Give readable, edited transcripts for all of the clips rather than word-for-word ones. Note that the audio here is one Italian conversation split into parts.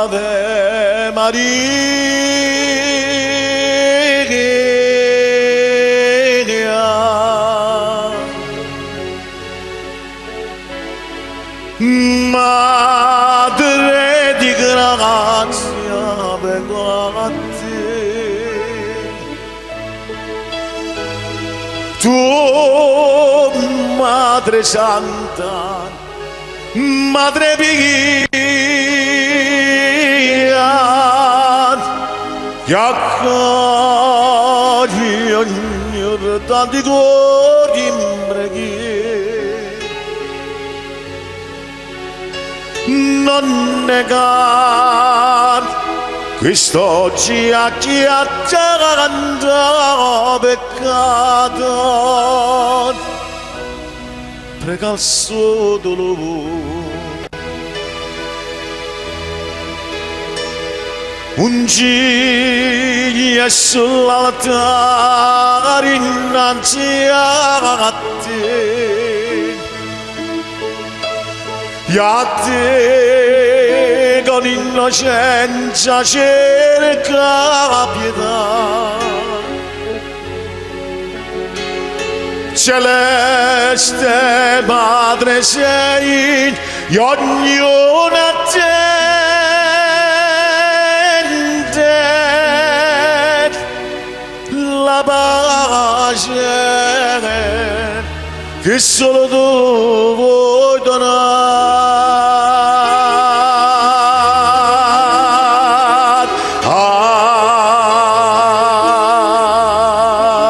Ave Maria, Madre di grazia, vengo a te. Tu, Madre Santa, Madre Pia, 약간이 연녀를 단디고 임브레기 넌 내가 quest'oggi a chi accanda peccato prega il suo dolore ungi sull'altare innanzi a te con innocenza cerca pietà celeste Madre sei ognuno attende la pace che solo tu vuoi donare.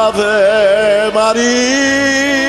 Ave Maria.